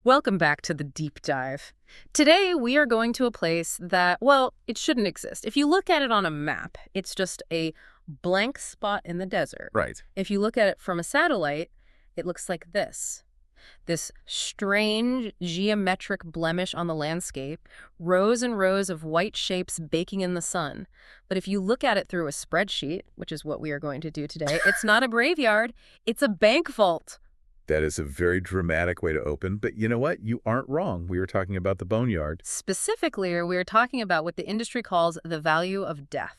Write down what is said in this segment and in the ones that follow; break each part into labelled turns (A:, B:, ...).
A: Welcome back to the deep dive. Today, we are going to a place that, well, it shouldn't exist. If you look at it on a map, it's just a blank spot in the desert.
B: Right.
A: If you look at it from a satellite, it looks like this strange geometric blemish on the landscape, rows and rows of white shapes baking in the sun. But if you look at it through a spreadsheet, which is what we are going to do today, it's not a graveyard, it's a bank vault.
B: That is a very dramatic way to open, but you know what? You aren't wrong. We were talking about the Boneyard.
A: Specifically, we're talking about what the industry calls the value of death.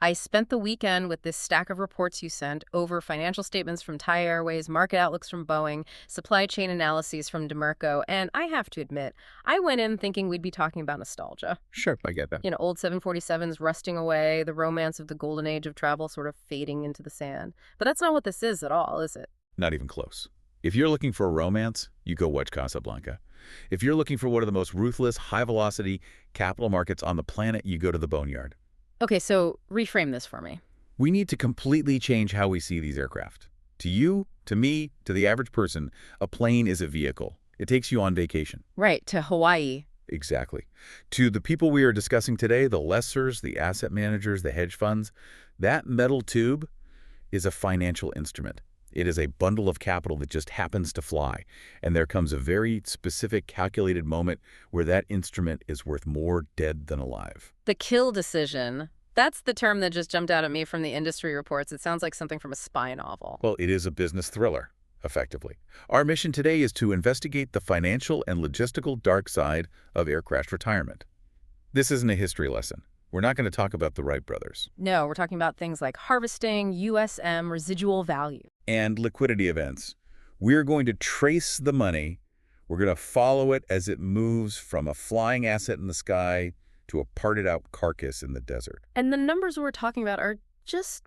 A: I spent the weekend with this stack of reports you sent over financial statements from Thai Airways, market outlooks from Boeing, supply chain analyses from Demerco, and I have to admit, I went in thinking we'd be talking about nostalgia.
B: Sure, I get that.
A: You know, old 747s rusting away, the romance of the golden age of travel sort of fading into the sand. But that's not what this is at all, is it?
B: Not even close. If you're looking for a romance, you go watch Casablanca. If you're looking for one of the most ruthless, high-velocity capital markets on the planet, you go to the Boneyard.
A: Okay, so reframe this for me.
B: We need to completely change how we see these aircraft. To you, to me, to the average person, a plane is a vehicle. It takes you on vacation.
A: Right, to Hawaii.
B: Exactly. To the people we are discussing today, the lessors, the asset managers, the hedge funds, that metal tube is a financial instrument. It is a bundle of capital that just happens to fly, and there comes a very specific calculated moment where that instrument is worth more dead than alive.
A: The kill decision. That's the term that just jumped out at me from the industry reports. It sounds like something from a spy novel.
B: Well, it is a business thriller, effectively. Our mission today is to investigate the financial and logistical dark side of air crash retirement. This isn't a history lesson. We're not going to talk about the Wright brothers.
A: No, we're talking about things like harvesting, USM, residual value.
B: And liquidity events. We're going to trace the money. We're going to follow it as it moves from a flying asset in the sky to a parted out carcass in the desert.
A: And the numbers we're talking about are just,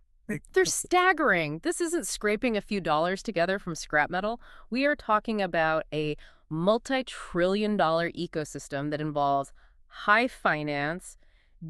A: they're staggering. This isn't scraping a few dollars together from scrap metal. We are talking about a multi-trillion-dollar ecosystem that involves high finance,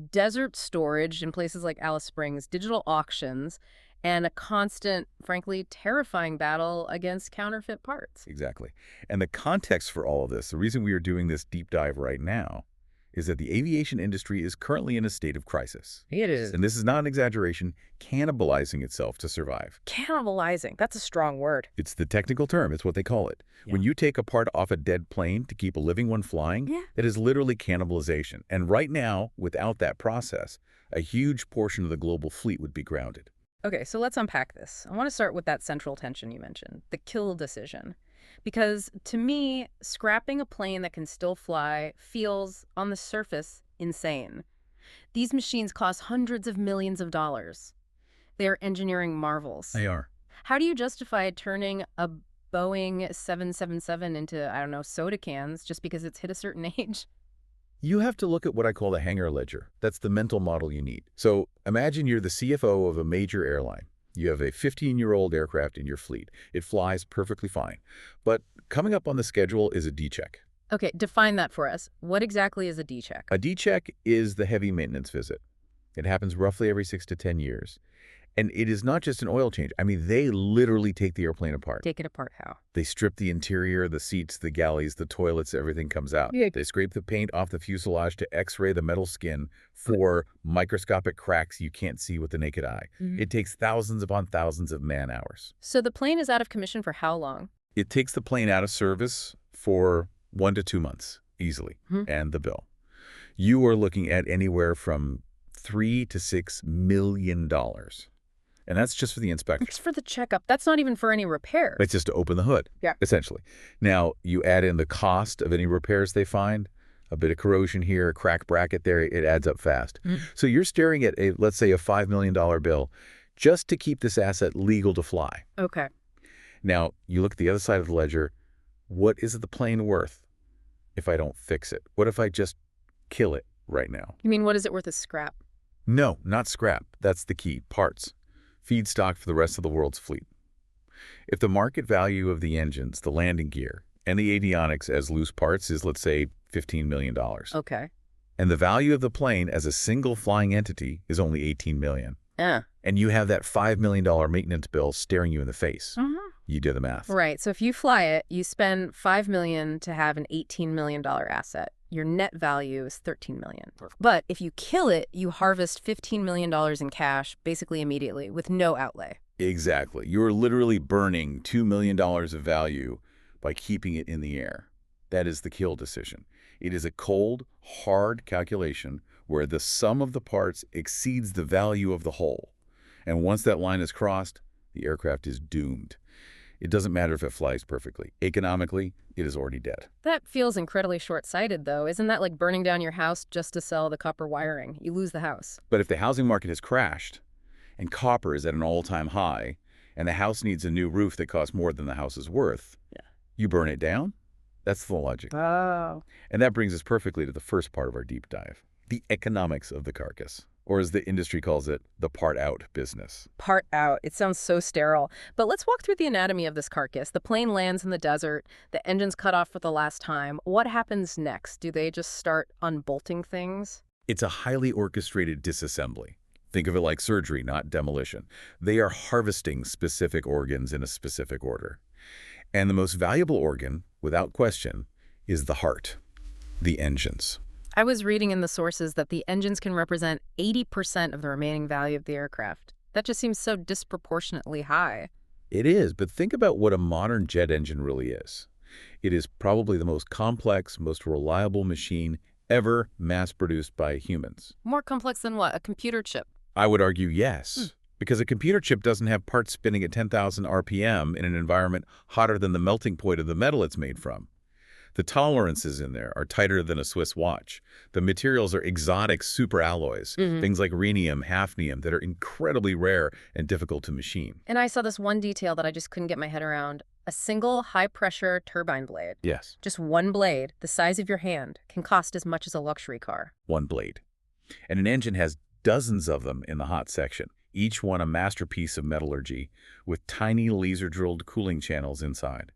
A: desert storage in places like Alice Springs, digital auctions, and a constant, frankly, terrifying battle against counterfeit parts.
B: Exactly. And the context for all of this, the reason we are doing this deep dive right now, is that the aviation industry is currently in a state of crisis.
A: It is.
B: And this is not an exaggeration, cannibalizing itself to survive.
A: Cannibalizing. That's a strong word.
B: It's the technical term. It's what they call it.
A: Yeah.
B: When you take a part off a dead plane to keep a living one flying, it is literally cannibalization. And right now, without that process, a huge portion of the global fleet would be grounded.
A: Okay, so let's unpack this. I want to start with that central tension you mentioned, the kill decision. Because to me, scrapping a plane that can still fly feels, on the surface, insane. These machines cost hundreds of millions of dollars. They are engineering marvels.
B: They are.
A: How do you justify turning a Boeing 777 into, I don't know, soda cans just because it's hit a certain age?
B: You have to look at what I call the hangar ledger. That's the mental model you need. So imagine you're the CFO of a major airline. You have a 15-year-old aircraft in your fleet. It flies perfectly fine. But coming up on the schedule is a D-check.
A: Okay, define that for us. What exactly is a D-check?
B: A D-check is the heavy maintenance visit. It happens roughly every 6 to 10 years. And it is not just an oil change. I mean, they literally take the airplane apart.
A: Take it apart how?
B: They strip the interior, the seats, the galleys, the toilets, everything comes out.
A: Yeah.
B: They scrape the paint off the fuselage to X-ray the metal skin for microscopic cracks you can't see with the naked eye. It takes thousands upon thousands of man-hours.
A: So the plane is out of commission for how long?
B: It takes the plane out of service for 1 to 2 months, easily, and the bill. You are looking at anywhere from $3 to $6 million. And that's just for the inspection.
A: It's for the checkup. That's not even for any repair.
B: It's just to open the hood, essentially. Now, you add in the cost of any repairs they find, a bit of corrosion here, a crack bracket there, it adds up fast. So you're staring at, let's say, a $5 million bill just to keep this asset legal to fly.
A: Okay.
B: Now, you look at the other side of the ledger. What is the plane worth if I don't fix it? What if I just kill it right now?
A: You mean what is it worth as scrap?
B: No, not scrap. That's the key. Parts. Feedstock for the rest of the world's fleet. If the market value of the engines, the landing gear, and the avionics as loose parts is, let's say, $15 million.
A: Okay.
B: And the value of the plane as a single flying entity is only $18 million.
A: Yeah.
B: And you have that $5 million maintenance bill staring you in the face. You do the math.
A: Right. So if you fly it, you spend $5 million to have an $18 million asset. Your net value is $13 million.
B: Perfect.
A: But if you kill it, you harvest $15 million in cash basically immediately with no outlay.
B: Exactly. You're literally burning $2 million of value by keeping it in the air. That is the kill decision. It is a cold, hard calculation where the sum of the parts exceeds the value of the whole. And once that line is crossed, the aircraft is doomed. It doesn't matter if it flies perfectly. Economically, it is already dead.
A: That feels incredibly short-sighted, though. Isn't that like burning down your house just to sell the copper wiring? You lose the house.
B: But if the housing market has crashed, and copper is at an all-time high, and the house needs a new roof that costs more than the house is worth, you burn it down? That's the logic.
A: Oh.
B: And that brings us perfectly to the first part of our deep dive, the economics of the carcass, or as the industry calls it, the part-out business.
A: Part out. It sounds so sterile. But let's walk through the anatomy of this carcass. The plane lands in the desert. The engine's cut off for the last time. What happens next? Do they just start unbolting things?
B: It's a highly orchestrated disassembly. Think of it like surgery, not demolition. They are harvesting specific organs in a specific order. And the most valuable organ, without question, is the heart, the engines.
A: I was reading in the sources that the engines can represent 80% of the remaining value of the aircraft. That just seems so disproportionately high.
B: It is, but think about what a modern jet engine really is. It is probably the most complex, most reliable machine ever mass-produced by humans.
A: More complex than what? A computer chip?
B: I would argue yes, because a computer chip doesn't have parts spinning at 10,000 RPM in an environment hotter than the melting point of the metal it's made from. The tolerances in there are tighter than a Swiss watch. The materials are exotic superalloys, things like rhenium, hafnium, that are incredibly rare and difficult to machine.
A: And I saw this one detail that I just couldn't get my head around. A single high-pressure turbine blade.
B: Yes.
A: Just one blade, the size of your hand, can cost as much as a luxury car.
B: One blade. And an engine has dozens of them in the hot section, each one a masterpiece of metallurgy with tiny laser-drilled cooling channels inside.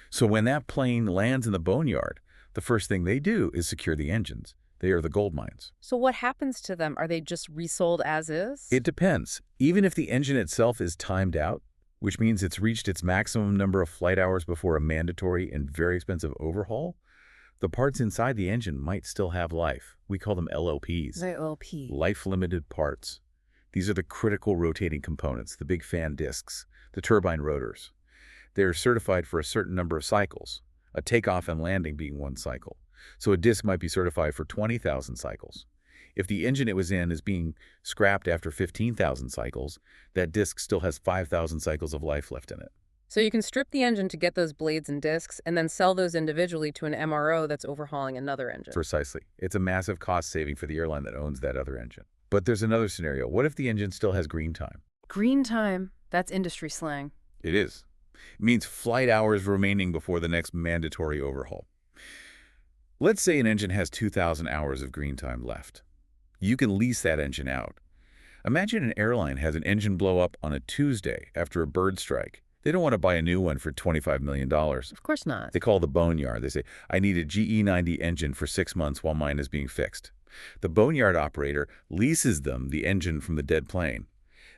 B: So when that plane lands in the Boneyard, the first thing they do is secure the engines. They are the gold mines.
A: So what happens to them? Are they just resold as is?
B: It depends. Even if the engine itself is timed out, which means it's reached its maximum number of flight hours before a mandatory and very expensive overhaul, the parts inside the engine might still have life. We call them LLPs.
A: LLP.
B: Life-limited parts. These are the critical rotating components, the big fan discs, the turbine rotors. They are certified for a certain number of cycles, a takeoff and landing being one cycle. So a disc might be certified for 20,000 cycles. If the engine it was in is being scrapped after 15,000 cycles, that disc still has 5,000 cycles of life left in it.
A: So you can strip the engine to get those blades and discs and then sell those individually to an MRO that's overhauling another engine.
B: Precisely. It's a massive cost saving for the airline that owns that other engine. But there's another scenario. What if the engine still has green time?
A: Green time. That's industry slang.
B: It is. It means flight hours remaining before the next mandatory overhaul. Let's say an engine has 2,000 hours of green time left. You can lease that engine out. Imagine an airline has an engine blow up on a Tuesday after a bird strike. They don't want to buy a new one for $25 million.
A: Of course not.
B: They call the Boneyard. They say, I need a GE90 engine for 6 months while mine is being fixed. The Boneyard operator leases them the engine from the dead plane.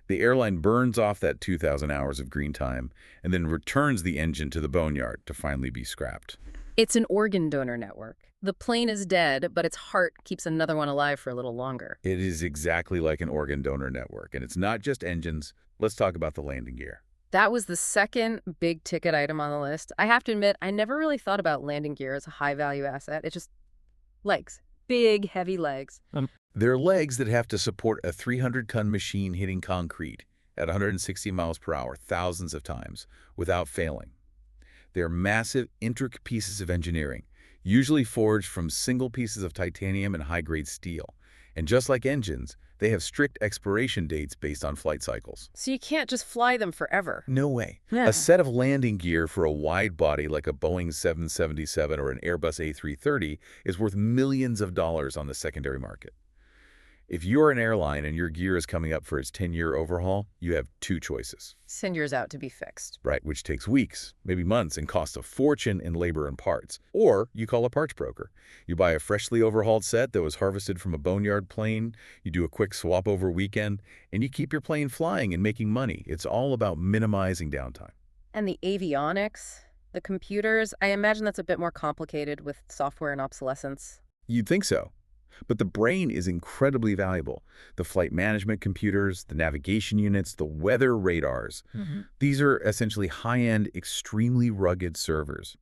B: The airline burns off that 2,000 hours of green time and then returns the engine to the Boneyard to finally be scrapped.
A: It's an organ donor network. The plane is dead, but its heart keeps another one alive for a little longer.
B: It is exactly like an organ donor network. And it's not just engines. Let's talk about the landing gear.
A: That was the second big ticket item on the list. I have to admit, I never really thought about landing gear as a high-value asset. It's just legs. Big, heavy legs.
B: They're legs that have to support a 300-ton machine hitting concrete at 160 miles per hour thousands of times without failing. They're massive, intricate pieces of engineering, usually forged from single pieces of titanium and high-grade steel. And just like engines, they have strict expiration dates based on flight cycles.
A: So you can't just fly them forever.
B: No way.
A: Yeah.
B: A set of landing gear for a wide body like a Boeing 777 or an Airbus A330 is worth millions of dollars on the secondary market. If you're an airline and your gear is coming up for its 10-year overhaul, you have two choices.
A: Send yours out to be fixed.
B: Right, which takes weeks, maybe months, and costs a fortune in labor and parts. Or you call a parts broker. You buy a freshly overhauled set that was harvested from a Boneyard plane, you do a quick swap over weekend, and you keep your plane flying and making money. It's all about minimizing downtime.
A: And the avionics, the computers, I imagine that's a bit more complicated with software and obsolescence.
B: You'd think so. But the brain is incredibly valuable. The flight management computers, the navigation units, the weather radars. These are essentially high-end, extremely rugged servers.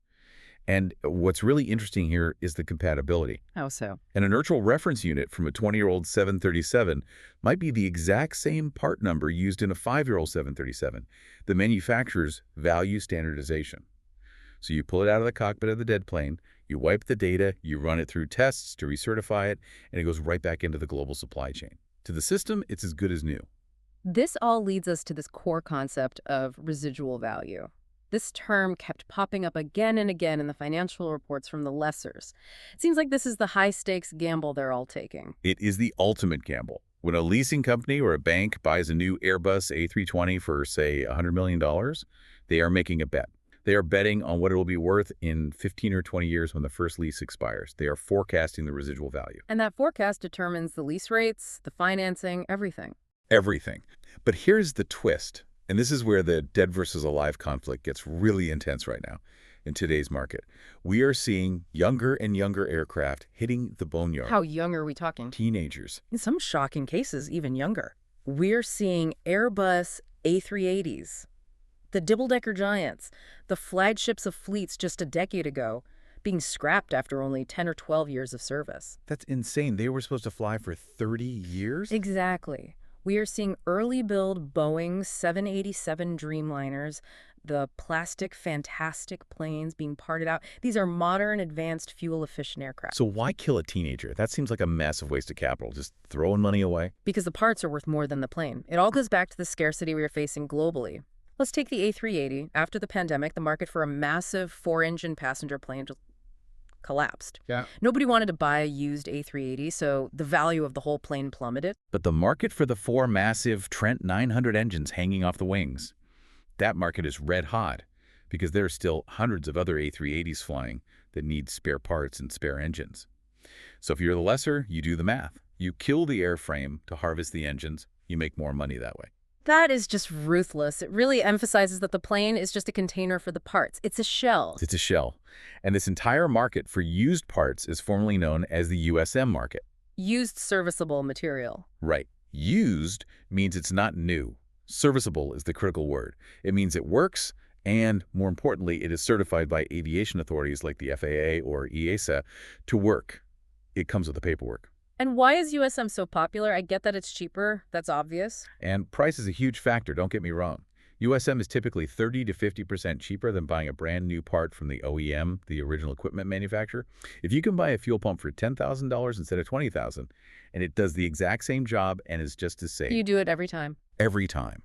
B: And what's really interesting here is the compatibility.
A: How so?
B: An inertial reference unit from a 20-year-old 737 might be the exact same part number used in a 5-year-old 737. The manufacturers value standardization. So you pull it out of the cockpit of the dead plane, you wipe the data, you run it through tests to recertify it, and it goes right back into the global supply chain. To the system, it's as good as new.
A: This all leads us to this core concept of residual value. This term kept popping up again and again in the financial reports from the lessors. It seems like this is the high-stakes gamble they're all taking.
B: It is the ultimate gamble. When a leasing company or a bank buys a new Airbus A320 for, say, $100 million, they are making a bet. They are betting on what it will be worth in 15 or 20 years when the first lease expires. They are forecasting the residual value.
A: And that forecast determines the lease rates, the financing, everything.
B: Everything. But here's the twist, and this is where the dead versus alive conflict gets really intense right now in today's market. We are seeing younger and younger aircraft hitting the boneyard.
A: How young are we talking?
B: Teenagers.
A: In some shocking cases, even younger. We're seeing Airbus A380s, the double-decker giants, the flagships of fleets just a decade ago, being scrapped after only 10 or 12 years of service.
B: That's insane. They were supposed to fly for 30 years?
A: Exactly. We are seeing early-build Boeing 787 Dreamliners, the plastic fantastic planes being parted out. These are modern, advanced, fuel-efficient aircraft.
B: So why kill a teenager? That seems like a massive waste of capital, just throwing money away.
A: Because the parts are worth more than the plane. It all goes back to the scarcity we are facing globally. Let's take the A380. After the pandemic, the market for a massive 4-engine passenger plane just collapsed.
B: Yeah.
A: Nobody wanted to buy a used A380, so the value of the whole plane plummeted.
B: But the market for the 4 massive Trent 900 engines hanging off the wings, that market is red hot because there are still hundreds of other A380s flying that need spare parts and spare engines. So if you're the lessor, you do the math. You kill the airframe to harvest the engines. You make more money that way.
A: That is just ruthless. It really emphasizes that the plane is just a container for the parts. It's a shell.
B: It's a shell. And this entire market for used parts is formerly known as the USM market.
A: Used Serviceable Material.
B: Right. Used means it's not new. Serviceable is the critical word. It means it works, and more importantly, it is certified by aviation authorities like the FAA or EASA to work. It comes with the paperwork.
A: And why is USM so popular? I get that it's cheaper. That's obvious.
B: And price is a huge factor, don't get me wrong. USM is typically 30 to 50% cheaper than buying a brand new part from the OEM, the original equipment manufacturer. If you can buy a fuel pump for $10,000 instead of $20,000, and it does the exact same job and is just as safe.
A: You do it every time.
B: Every time.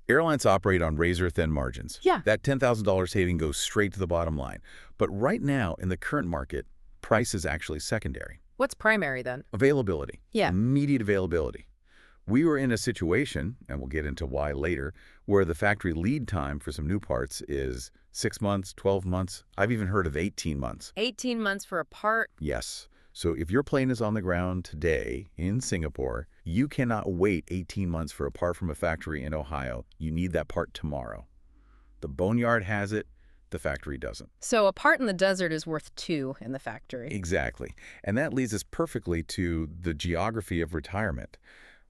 B: Airlines operate on razor-thin margins.
A: Yeah.
B: That $10,000 saving goes straight to the bottom line. But right now, in the current market, price is actually secondary.
A: What's primary then?
B: Availability.
A: Yeah.
B: Immediate availability. We were in a situation, and we'll get into why later, where the factory lead time for some new parts is 6 months, 12 months. I've even heard of 18 months.
A: 18 months for a part?
B: Yes. So if your plane is on the ground today in Singapore, you cannot wait 18 months for a part from a factory in Ohio. You need that part tomorrow. The Boneyard has it. The factory doesn't.
A: So a part in the desert is worth 2 in the factory.
B: Exactly. And that leads us perfectly to the geography of retirement.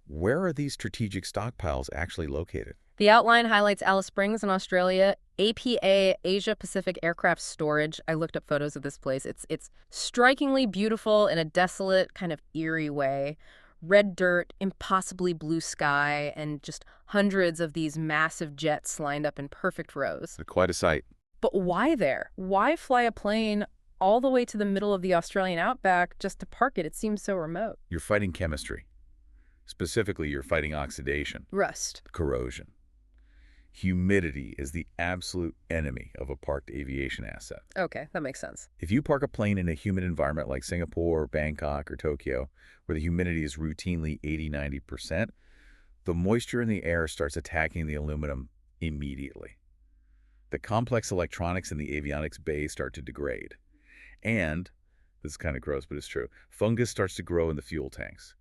B: Where are these strategic stockpiles actually located?
A: The outline highlights Alice Springs in Australia, APA, Asia Pacific Aircraft Storage. I looked up photos of this place. It's strikingly beautiful in a desolate, kind of eerie way. Red dirt, impossibly blue sky, and just hundreds of these massive jets lined up in perfect rows.
B: Quite a sight.
A: But why there? Why fly a plane all the way to the middle of the Australian outback just to park it? It seems so remote.
B: You're fighting chemistry. Specifically, you're fighting oxidation.
A: Rust.
B: Corrosion. Humidity is the absolute enemy of a parked aviation asset.
A: Okay, that makes sense.
B: If you park a plane in a humid environment like Singapore, Bangkok, or Tokyo, where the humidity is routinely 80–90%, the moisture in the air starts attacking the aluminum immediately. The complex electronics in the avionics bay start to degrade. And, this is kind of gross, but it's true, fungus starts to grow in the fuel tanks.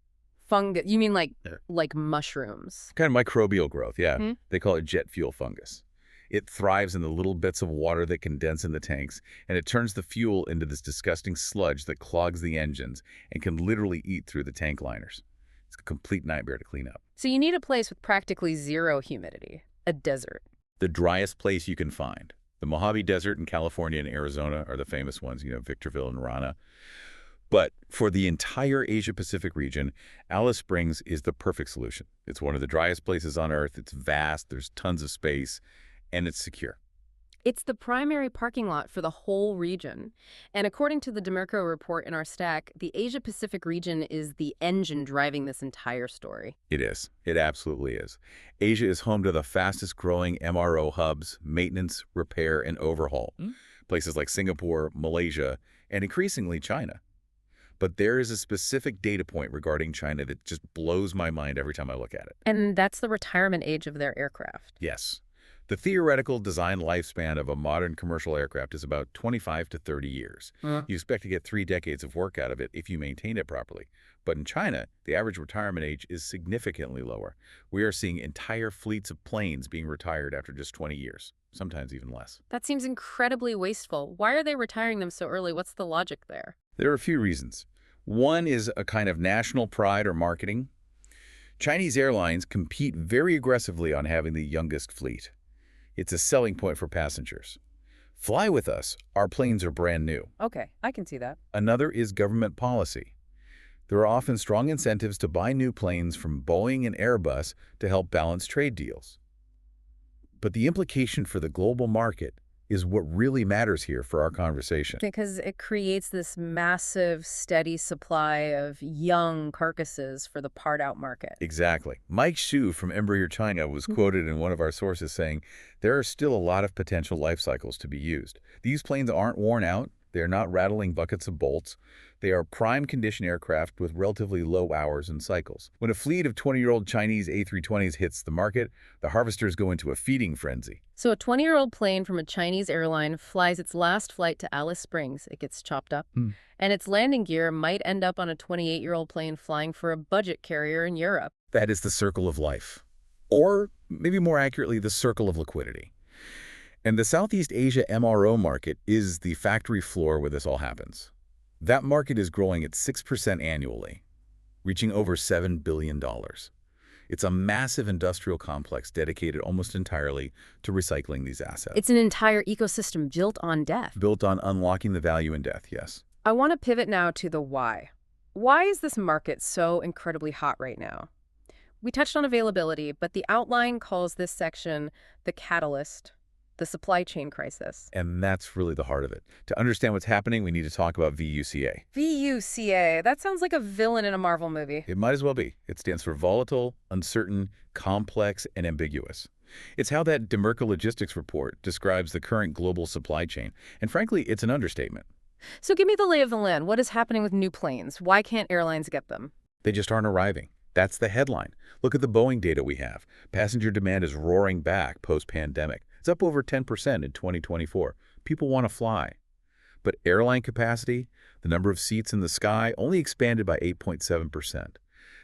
A: Fungus? You mean like mushrooms?
B: Kind of microbial growth, yeah.
A: Hmm?
B: They call it jet fuel fungus. It thrives in the little bits of water that condense in the tanks, and it turns the fuel into this disgusting sludge that clogs the engines and can literally eat through the tank liners. It's a complete nightmare to clean up.
A: So you need a place with practically zero humidity, a desert.
B: The driest place you can find. The Mojave Desert in California and Arizona are the famous ones, Victorville and Rana. But for the entire Asia-Pacific region, Alice Springs is the perfect solution. It's one of the driest places on Earth. It's vast, there's tons of space, and it's secure.
A: It's the primary parking lot for the whole region. And according to the Demirco report in our stack, the Asia-Pacific region is the engine driving this entire story.
B: It is. It absolutely is. Asia is home to the fastest-growing MRO hubs, maintenance, repair, and overhaul. Places like Singapore, Malaysia, and increasingly China. But there is a specific data point regarding China that just blows my mind every time I look at it.
A: And that's the retirement age of their aircraft.
B: Yes. The theoretical design lifespan of a modern commercial aircraft is about 25 to 30 years. You expect to get 3 decades of work out of it if you maintain it properly. But in China, the average retirement age is significantly lower. We are seeing entire fleets of planes being retired after just 20 years, sometimes even less.
A: That seems incredibly wasteful. Why are they retiring them so early? What's the logic there?
B: There are a few reasons. One is a kind of national pride or marketing. Chinese airlines compete very aggressively on having the youngest fleet. It's a selling point for passengers. Fly with us. Our planes are brand new.
A: Okay, I can see that.
B: Another is government policy. There are often strong incentives to buy new planes from Boeing and Airbus to help balance trade deals. But the implication for the global market is what really matters here for our conversation.
A: Because it creates this massive, steady supply of young carcasses for the part-out market.
B: Exactly. Mike Xu from Embraer China was quoted in one of our sources saying, there are still a lot of potential life cycles to be used. These planes aren't worn out. They're not rattling buckets of bolts. They are prime condition aircraft with relatively low hours and cycles. When a fleet of 20-year-old Chinese A320s hits the market, the harvesters go into a feeding frenzy.
A: So a 20-year-old plane from a Chinese airline flies its last flight to Alice Springs. It gets chopped up. And its landing gear might end up on a 28-year-old plane flying for a budget carrier in Europe.
B: That is the circle of life. Or, maybe more accurately, the circle of liquidity. And the Southeast Asia MRO market is the factory floor where this all happens. That market is growing at 6% annually, reaching over $7 billion. It's a massive industrial complex dedicated almost entirely to recycling these assets.
A: It's an entire ecosystem built on death.
B: Built on unlocking the value in death, yes.
A: I want to pivot now to the why. Why is this market so incredibly hot right now? We touched on availability, but the outline calls this section the catalyst, the supply chain crisis.
B: And that's really the heart of it. To understand what's happening, we need to talk about VUCA.
A: VUCA. That sounds like a villain in a Marvel movie.
B: It might as well be. It stands for volatile, uncertain, complex, and ambiguous. It's how that Demirco logistics report describes the current global supply chain. And frankly, it's an understatement.
A: So give me the lay of the land. What is happening with new planes? Why can't airlines get them?
B: They just aren't arriving. That's the headline. Look at the Boeing data we have. Passenger demand is roaring back post-pandemic. It's up over 10% in 2024. People want to fly. But airline capacity, the number of seats in the sky, only expanded by 8.7%.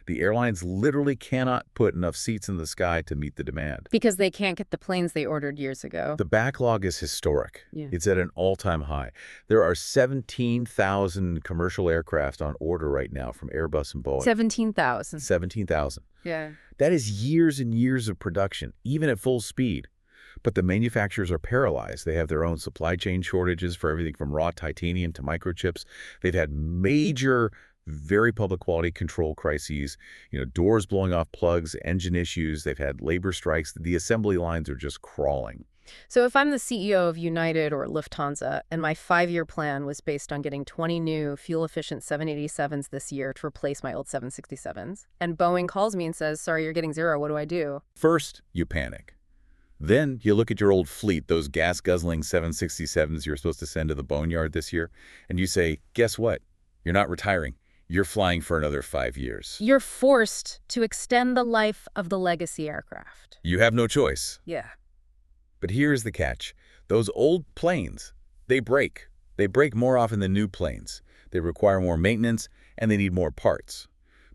B: The airlines literally cannot put enough seats in the sky to meet the demand.
A: Because they can't get the planes they ordered years ago.
B: The backlog is historic.
A: Yeah.
B: It's at an all-time high. There are 17,000 commercial aircraft on order right now from Airbus and Boeing.
A: 17,000.
B: 17,000.
A: Yeah.
B: That is years and years of production, even at full speed. But the manufacturers are paralyzed. They have their own supply chain shortages for everything from raw titanium to microchips. They've had major, very public quality control crises, doors blowing off plugs, engine issues. They've had labor strikes. The assembly lines are just crawling.
A: So if I'm the CEO of United or Lufthansa, and my 5-year plan was based on getting 20 new fuel-efficient 787s this year to replace my old 767s, and Boeing calls me and says, sorry, you're getting 0, what do I do?
B: First, you panic. Then you look at your old fleet, those gas-guzzling 767s you're supposed to send to the Boneyard this year, and you say, guess what? You're not retiring. You're flying for another 5 years.
A: You're forced to extend the life of the legacy aircraft.
B: You have no choice.
A: Yeah.
B: But here's the catch. Those old planes, they break. They break more often than new planes. They require more maintenance, and they need more parts.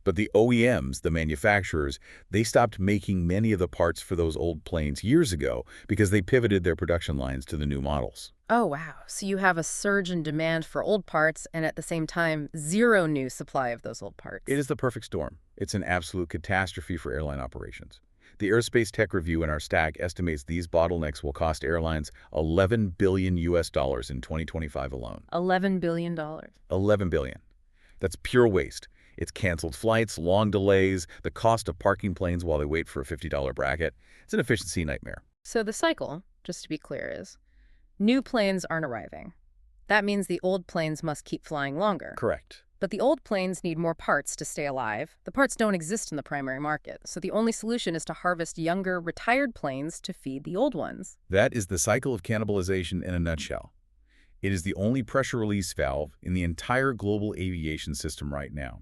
B: But the OEMs, the manufacturers, they stopped making many of the parts for those old planes years ago because they pivoted their production lines to the new models.
A: Oh, wow. So you have a surge in demand for old parts and at the same time, zero new supply of those old
B: It
A: parts.
B: is the perfect storm. It's an absolute catastrophe for airline operations. The Aerospace Tech Review in our stack estimates these bottlenecks will cost airlines 11 billion US dollars in 2025 alone.
A: $11 billion.
B: 11 billion. That's pure waste. It's canceled flights, long delays, the cost of parking planes while they wait for a $50 bracket. It's an efficiency nightmare.
A: So the cycle, just to be clear, is new planes aren't arriving. That means the old planes must keep flying longer.
B: Correct.
A: But the old planes need more parts to stay alive. The parts don't exist in the primary market, so the only solution is to harvest younger, retired planes to feed the old ones.
B: That is the cycle of cannibalization in a nutshell. It is the only pressure release valve in the entire global aviation system right now.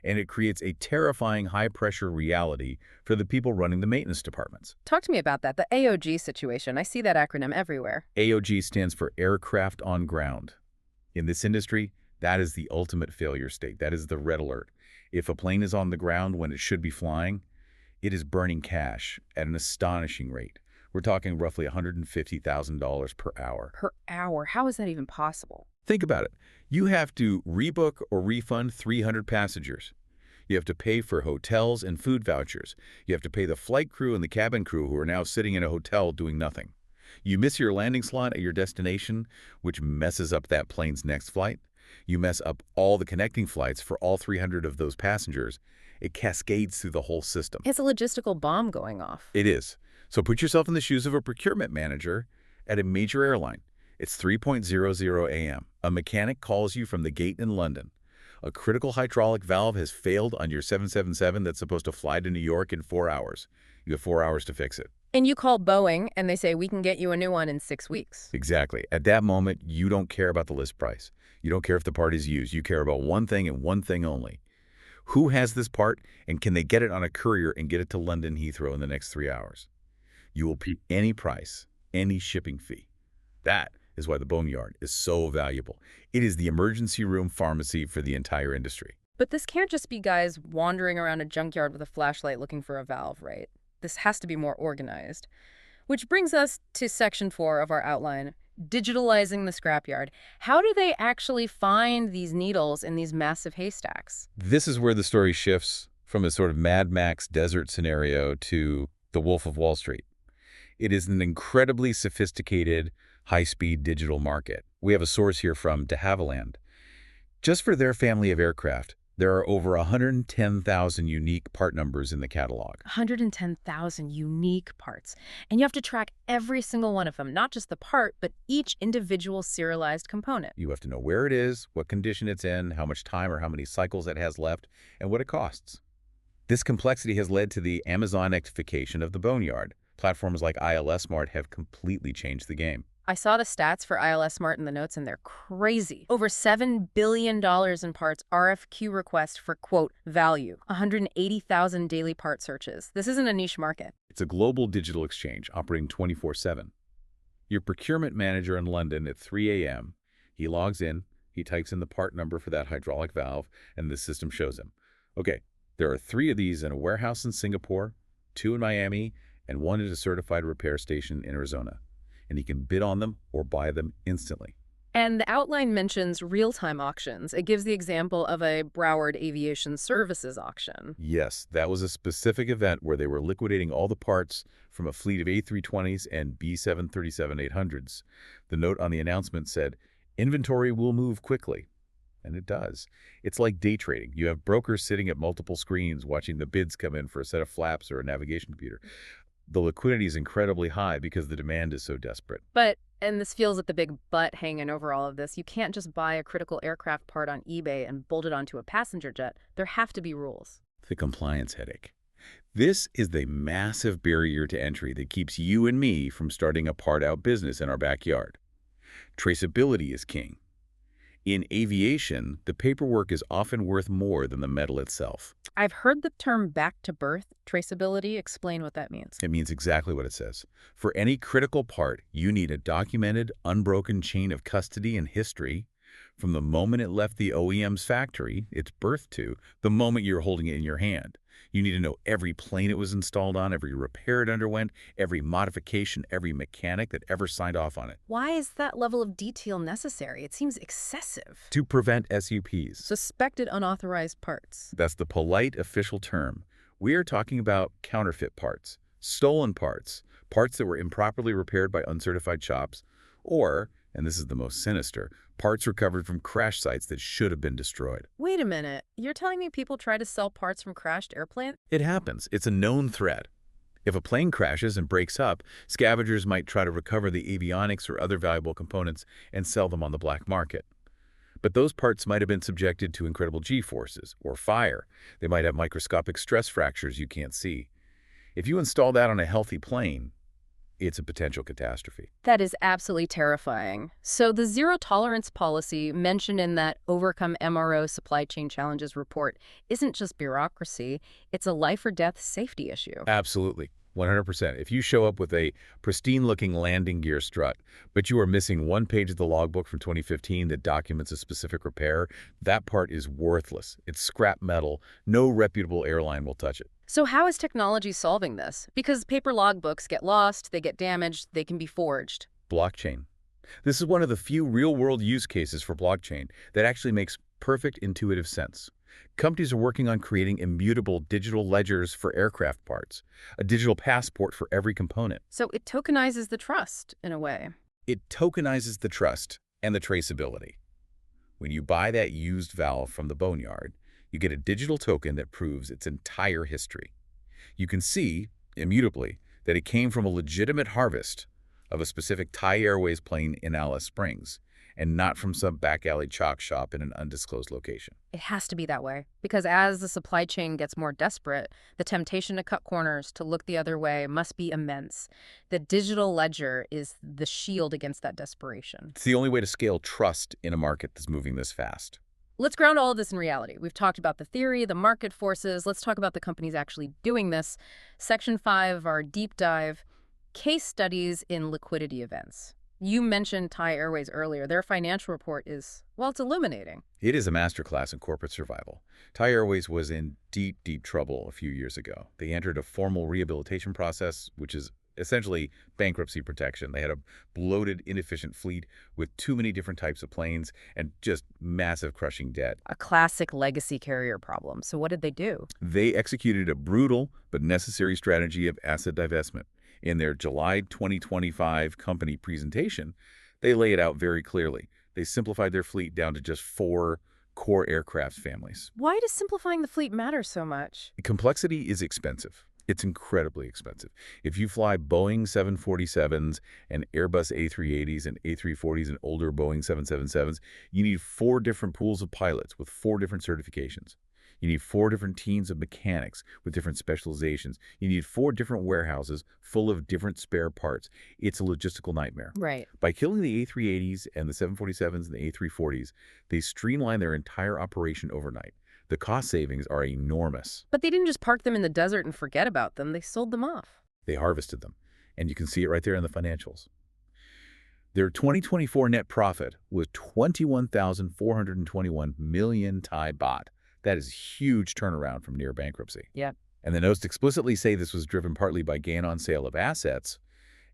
B: And it creates a terrifying high-pressure reality for the people running the maintenance departments.
A: Talk to me about that, the AOG situation. I see that acronym everywhere.
B: AOG stands for Aircraft on Ground. In this industry, that is the ultimate failure state. That is the red alert. If a plane is on the ground when it should be flying, it is burning cash at an astonishing rate. We're talking roughly $150,000 per hour.
A: Per hour? How is that even possible?
B: Think about it. You have to rebook or refund 300 passengers. You have to pay for hotels and food vouchers. You have to pay the flight crew and the cabin crew who are now sitting in a hotel doing nothing. You miss your landing slot at your destination, which messes up that plane's next flight. You mess up all the connecting flights for all 300 of those passengers. It cascades through the whole system.
A: It's a logistical bomb going off.
B: It is. So put yourself in the shoes of a procurement manager at a major airline. It's 3:00 a.m. A mechanic calls you from the gate in London. A critical hydraulic valve has failed on your 777 that's supposed to fly to New York in 4 hours. You have 4 hours to fix it.
A: And you call Boeing, and they say, we can get you a new one in 6 weeks.
B: Exactly. At that moment, you don't care about the list price. You don't care if the part is used. You care about one thing and one thing only. Who has this part, and can they get it on a courier and get it to London Heathrow in the next 3 hours? You will pay any price, any shipping fee. That is why the Boneyard is so valuable. It is the emergency room pharmacy for the entire industry.
A: But this can't just be guys wandering around a junkyard with a flashlight looking for a valve, right? This has to be more organized. Which brings us to section 4 of our outline, digitalizing the scrapyard. How do they actually find these needles in these massive haystacks?
B: This is where the story shifts from a sort of Mad Max desert scenario to the Wolf of Wall Street. It is an incredibly sophisticated, high-speed digital market. We have a source here from de Havilland. Just for their family of aircraft, there are over 110,000 unique part numbers in the catalog.
A: 110,000 unique parts. And you have to track every single one of them, not just the part, but each individual serialized component.
B: You have to know where it is, what condition it's in, how much time or how many cycles it has left, and what it costs. This complexity has led to the Amazonification of the Boneyard. Platforms like ILS Smart have completely changed the game.
A: I saw the stats for ILS Smart in the notes, and they're crazy. Over $7 billion in parts RFQ requests for, quote, value. 180,000 daily part searches. This isn't a niche market.
B: It's a global digital exchange operating 24/7. Your procurement manager in London at 3 a.m., he logs in, he types in the part number for that hydraulic valve, and the system shows him. Okay, there are 3 of these in a warehouse in Singapore, 2 in Miami, and 1 at a certified repair station in Arizona. And he can bid on them or buy them instantly.
A: And the outline mentions real-time auctions. It gives the example of a Broward Aviation Services auction.
B: Yes, that was a specific event where they were liquidating all the parts from a fleet of A320s and B737-800s. The note on the announcement said, inventory will move quickly. And it does. It's like day trading. You have brokers sitting at multiple screens watching the bids come in for a set of flaps or a navigation computer. The liquidity is incredibly high because the demand is so desperate.
A: But, and this feels like the big but hanging over all of this, you can't just buy a critical aircraft part on eBay and bolt it onto a passenger jet. There have to be rules.
B: The compliance headache. This is the massive barrier to entry that keeps you and me from starting a part-out business in our backyard. Traceability is king. In aviation, the paperwork is often worth more than the metal itself.
A: I've heard the term back-to-birth traceability. Explain what that means.
B: It means exactly what it says. For any critical part, you need a documented, unbroken chain of custody and history from the moment it left the OEM's factory, its birth to, the moment you're holding it in your hand. You need to know every plane it was installed on, every repair it underwent, every modification, every mechanic that ever signed off on it.
A: Why is that level of detail necessary? It seems excessive.
B: To prevent SUPs.
A: Suspected unauthorized parts.
B: That's the polite official term. We are talking about counterfeit parts, stolen parts, parts that were improperly repaired by uncertified shops, or, and this is the most sinister, parts recovered from crash sites that should have been destroyed.
A: Wait a minute. You're telling me people try to sell parts from crashed airplanes?
B: It happens. It's a known threat. If a plane crashes and breaks up, scavengers might try to recover the avionics or other valuable components and sell them on the black market. But those parts might have been subjected to incredible G-forces or fire. They might have microscopic stress fractures you can't see. If you install that on a healthy plane, it's a potential catastrophe.
A: That is absolutely terrifying. So the zero-tolerance policy mentioned in that Overcome MRO Supply Chain Challenges report isn't just bureaucracy, it's a life-or-death safety issue.
B: Absolutely. 100%. If you show up with a pristine-looking landing gear strut, but you are missing one page of the logbook from 2015 that documents a specific repair, that part is worthless. It's scrap metal. No reputable airline will touch it.
A: So how is technology solving this? Because paper logbooks get lost, they get damaged, they can be forged.
B: Blockchain. This is one of the few real-world use cases for blockchain that actually makes perfect intuitive sense. Companies are working on creating immutable digital ledgers for aircraft parts, a digital passport for every component.
A: So it tokenizes the trust, in a way.
B: It tokenizes the trust and the traceability. When you buy that used valve from the Boneyard, you get a digital token that proves its entire history. You can see, immutably, that it came from a legitimate harvest of a specific Thai Airways plane in Alice Springs, and not from some back alley chalk shop in an undisclosed location.
A: It has to be that way, because as the supply chain gets more desperate, the temptation to cut corners, to look the other way, must be immense. The digital ledger is the shield against that desperation.
B: It's the only way to scale trust in a market that's moving this fast.
A: Let's ground all of this in reality. We've talked about the theory, the market forces. Let's talk about the companies actually doing this. Section 5 of our deep dive, case studies in liquidity events. You mentioned Thai Airways earlier. Their financial report is, well, it's illuminating.
B: It is a masterclass in corporate survival. Thai Airways was in deep, deep trouble a few years ago. They entered a formal rehabilitation process, which is essentially bankruptcy protection. They had a bloated, inefficient fleet with too many different types of planes and just massive crushing debt.
A: A classic legacy carrier problem. So what did they do?
B: They executed a brutal but necessary strategy of asset divestment. In their July 2025 company presentation, they lay it out very clearly. They simplified their fleet down to just 4 core aircraft families.
A: Why does simplifying the fleet matter so much?
B: Complexity is expensive. It's incredibly expensive. If you fly Boeing 747s and Airbus A380s and A340s and older Boeing 777s, you need 4 different pools of pilots with 4 different certifications. You need 4 different teams of mechanics with different specializations. You need 4 different warehouses full of different spare parts. It's a logistical nightmare.
A: Right.
B: By killing the A380s and the 747s and the A340s, they streamline their entire operation overnight. The cost savings are enormous.
A: But they didn't just park them in the desert and forget about them. They sold them off.
B: They harvested them, and you can see it right there in the financials. Their 2024 net profit was 21,421 million Thai baht. That is a huge turnaround from near bankruptcy.
A: Yeah.
B: And the notes explicitly say this was driven partly by gain on sale of assets,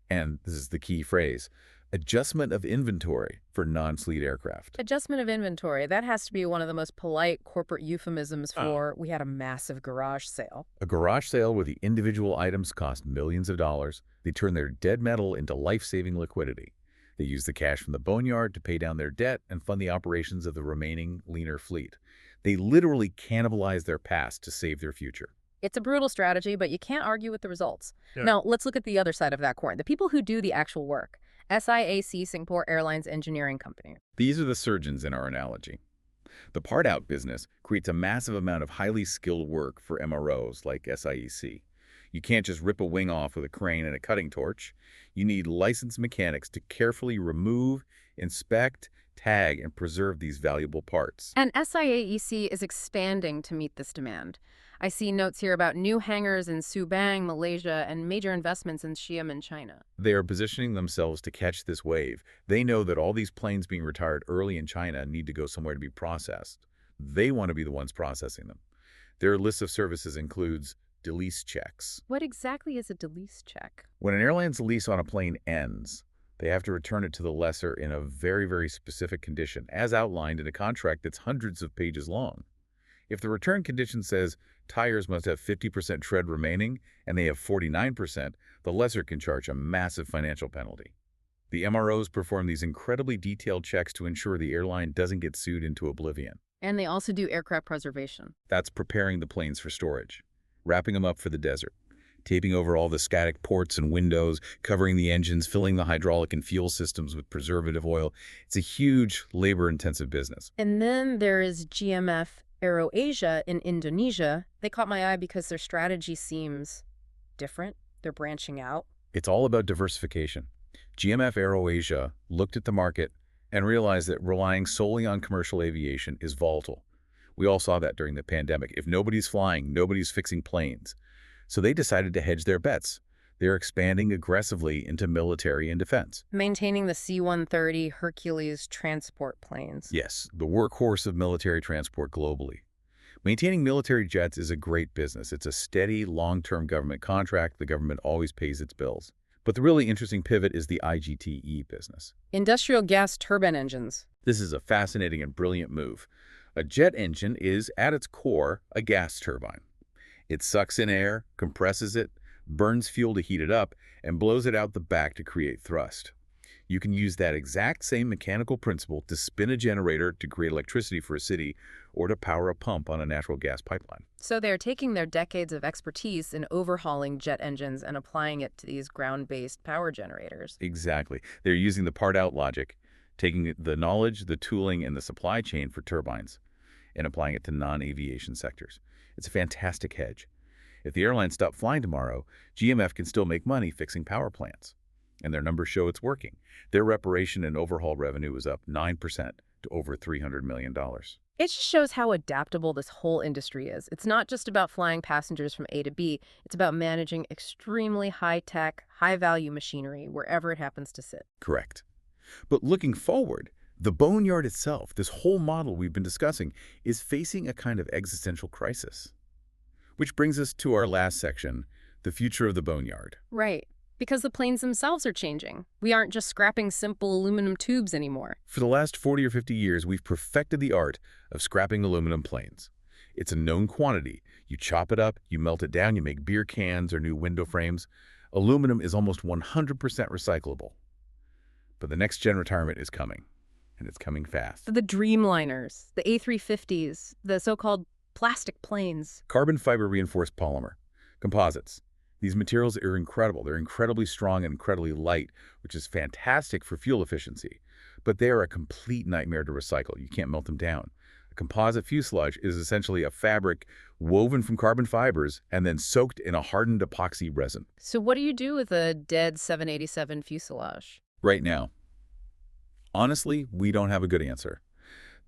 B: and this is the key phrase, adjustment of inventory for non-fleet aircraft.
A: Adjustment of inventory. That has to be one of the most polite corporate euphemisms for we had a massive garage sale.
B: A garage sale where the individual items cost millions of dollars. They turn their dead metal into life-saving liquidity. They use the cash from the Boneyard to pay down their debt and fund the operations of the remaining leaner fleet. They literally cannibalize their past to save their future.
A: It's a brutal strategy, but you can't argue with the results.
B: Yeah.
A: Now, let's look at the other side of that coin. The people who do the actual work. SIAC, Singapore Airlines Engineering Company.
B: These are the surgeons in our analogy. The part-out business creates a massive amount of highly skilled work for MROs like SIEC. You can't just rip a wing off with a crane and a cutting torch. You need licensed mechanics to carefully remove, inspect, tag, and preserve these valuable parts.
A: And SIAEC is expanding to meet this demand. I see notes here about new hangars in Subang, Malaysia, and major investments in Xiamen, China.
B: They are positioning themselves to catch this wave. They know that all these planes being retired early in China need to go somewhere to be processed. They want to be the ones processing them. Their list of services includes lease checks.
A: What exactly is a lease check?
B: When an airline's lease on a plane ends, they have to return it to the lessor in a very, very specific condition, as outlined in a contract that's hundreds of pages long. If the return condition says tires must have 50% tread remaining and they have 49%, the lessor can charge a massive financial penalty. The MROs perform these incredibly detailed checks to ensure the airline doesn't get sued into oblivion.
A: And they also do aircraft preservation.
B: That's preparing the planes for storage, wrapping them up for the desert, taping over all the static ports and windows, covering the engines, filling the hydraulic and fuel systems with preservative oil. It's a huge, labor-intensive business.
A: And then there is GMF AeroAsia in Indonesia. They caught my eye because their strategy seems different. They're branching out.
B: It's all about diversification. GMF AeroAsia looked at the market and realized that relying solely on commercial aviation is volatile. We all saw that during the pandemic. If nobody's flying, nobody's fixing planes. So they decided to hedge their bets. They're expanding aggressively into military and defense.
A: Maintaining the C-130 Hercules transport planes.
B: Yes, the workhorse of military transport globally. Maintaining military jets is a great business. It's a steady, long-term government contract. The government always pays its bills. But the really interesting pivot is the IGTE business.
A: Industrial gas turbine engines.
B: This is a fascinating and brilliant move. A jet engine is, at its core, a gas turbine. It sucks in air, compresses it, burns fuel to heat it up, and blows it out the back to create thrust. You can use that exact same mechanical principle to spin a generator to create electricity for a city or to power a pump on a natural gas pipeline.
A: So they're taking their decades of expertise in overhauling jet engines and applying it to these ground-based power generators.
B: Exactly. They're using the part-out logic, taking the knowledge, the tooling, and the supply chain for turbines, and applying it to non-aviation sectors. It's a fantastic hedge. If the airlines stop flying tomorrow, GMF can still make money fixing power plants. And their numbers show it's working. Their reparation and overhaul revenue is up 9% to over $300 million.
A: It just shows how adaptable this whole industry is. It's not just about flying passengers from A to B. It's about managing extremely high-tech, high-value machinery wherever it happens to sit.
B: Correct. But looking forward, the Boneyard itself, this whole model we've been discussing, is facing a kind of existential crisis. Which brings us to our last section, the future of the Boneyard.
A: Right. Because the planes themselves are changing. We aren't just scrapping simple aluminum tubes anymore.
B: For the last 40 or 50 years, we've perfected the art of scrapping aluminum planes. It's a known quantity. You chop it up, you melt it down, you make beer cans or new window frames. Aluminum is almost 100% recyclable. But the next gen retirement is coming, and it's coming fast.
A: The Dreamliners, the A350s, the so-called plastic planes.
B: Carbon fiber reinforced polymer, composites. These materials are incredible. They're incredibly strong and incredibly light, which is fantastic for fuel efficiency. But they are a complete nightmare to recycle. You can't melt them down. A composite fuselage is essentially a fabric woven from carbon fibers and then soaked in a hardened epoxy resin.
A: So what do you do with a dead 787 fuselage?
B: Right now, honestly, we don't have a good answer.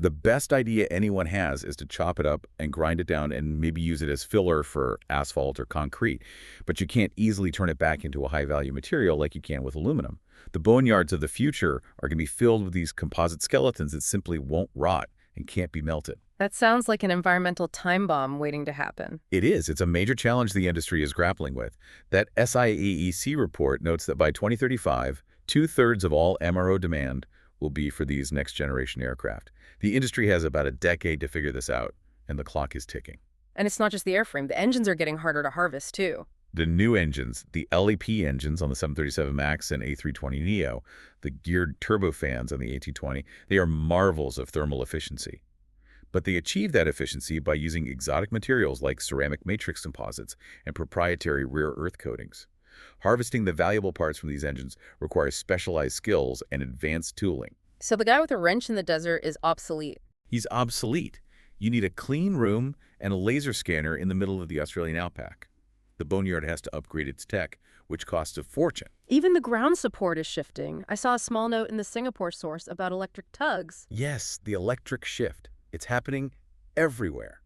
B: The best idea anyone has is to chop it up and grind it down and maybe use it as filler for asphalt or concrete. But you can't easily turn it back into a high-value material like you can with aluminum. The boneyards of the future are going to be filled with these composite skeletons that simply won't rot and can't be melted.
A: That sounds like an environmental time bomb waiting to happen.
B: It is. It's a major challenge the industry is grappling with. That SIAEC report notes that by 2035, 2/3 of all MRO demand will be for these next-generation aircraft. The industry has about a decade to figure this out, and the clock is ticking.
A: And it's not just the airframe. The engines are getting harder to harvest, too.
B: The new engines, the LEP engines on the 737 MAX and A320neo, the geared turbofans on the A220, they are marvels of thermal efficiency. But they achieve that efficiency by using exotic materials like ceramic matrix composites and proprietary rare earth coatings. Harvesting the valuable parts from these engines requires specialized skills and advanced tooling.
A: So the guy with a wrench in the desert is obsolete.
B: He's obsolete. You need a clean room and a laser scanner in the middle of the Australian outback. The Boneyard has to upgrade its tech which costs a fortune.
A: Even the ground support is shifting. I saw a small note in the Singapore source about electric tugs.
B: Yes, the electric shift. It's happening everywhere.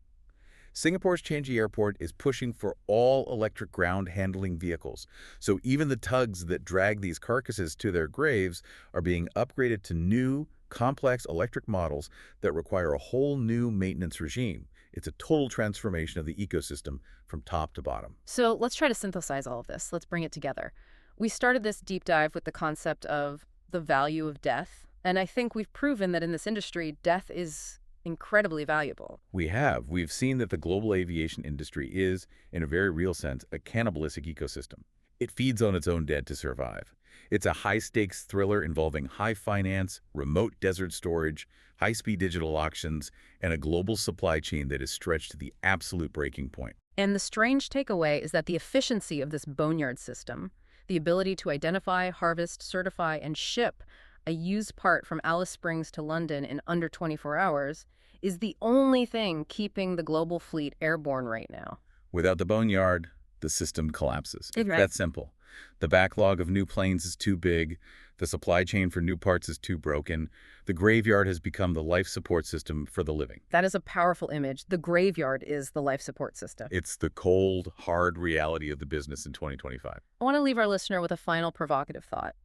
B: Singapore's Changi Airport is pushing for all-electric ground-handling vehicles, so even the tugs that drag these carcasses to their graves are being upgraded to new, complex electric models that require a whole new maintenance regime. It's a total transformation of the ecosystem from top to bottom.
A: So let's try to synthesize all of this. Let's bring it together. We started this deep dive with the concept of the value of death, and I think we've proven that in this industry, death is incredibly valuable.
B: We've seen that the global aviation industry is, in a very real sense, a cannibalistic ecosystem. It feeds on its own dead to survive. It's a high-stakes thriller involving high finance, remote desert storage, high-speed digital auctions, and a global supply chain that is stretched to the absolute breaking point.
A: And the strange takeaway is that the efficiency of this Boneyard system, the ability to identify, harvest, certify, and ship a used part from Alice Springs to London in under 24 hours, is the only thing keeping the global fleet airborne right now.
B: Without the Boneyard, the system collapses. It's
A: Right.
B: that simple. The backlog of new planes is too big. The supply chain for new parts is too broken. The graveyard has become the life support system for the living.
A: That is a powerful image. The graveyard is the life support system.
B: It's the cold, hard reality of the business in 2025.
A: I want to leave our listener with a final provocative thought.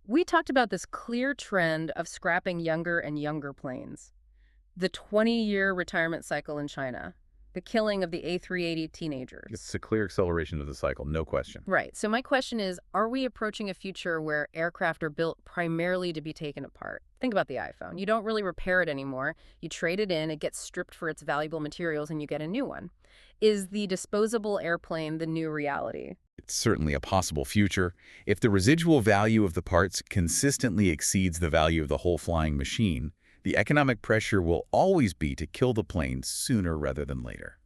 A: We talked about this clear trend of scrapping younger and younger planes. The 20-year retirement cycle in China, the killing of the A380 teenagers.
B: It's a clear acceleration of the cycle, no question.
A: Right. So my question is, are we approaching a future where aircraft are built primarily to be taken apart? Think about the iPhone. You don't really repair it anymore. You trade it in, it gets stripped for its valuable materials, and you get a new one. Is the disposable airplane the new reality?
B: It's certainly a possible future. If the residual value of the parts consistently exceeds the value of the whole flying machine, the economic pressure will always be to kill the plane sooner rather than later.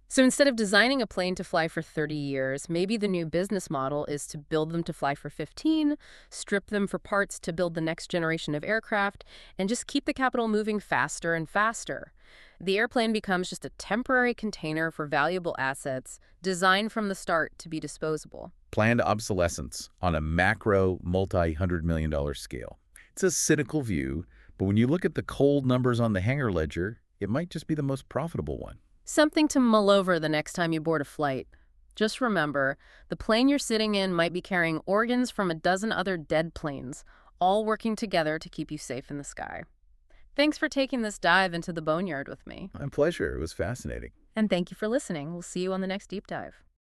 A: So instead of designing a plane to fly for 30 years, maybe the new business model is to build them to fly for 15, strip them for parts to build the next generation of aircraft, and just keep the capital moving faster and faster. The airplane becomes just a temporary container for valuable assets designed from the start to be disposable.
B: Planned obsolescence on a macro, multi-hundred-million-dollar scale. It's a cynical view, but when you look at the cold numbers on the hangar ledger, it might just be the most profitable one.
A: Something to mull over the next time you board a flight. Just remember, the plane you're sitting in might be carrying organs from a dozen other dead planes, all working together to keep you safe in the sky. Thanks for taking this dive into the Boneyard with me.
B: My pleasure. It was fascinating.
A: And thank you for listening. We'll see you on the next deep dive.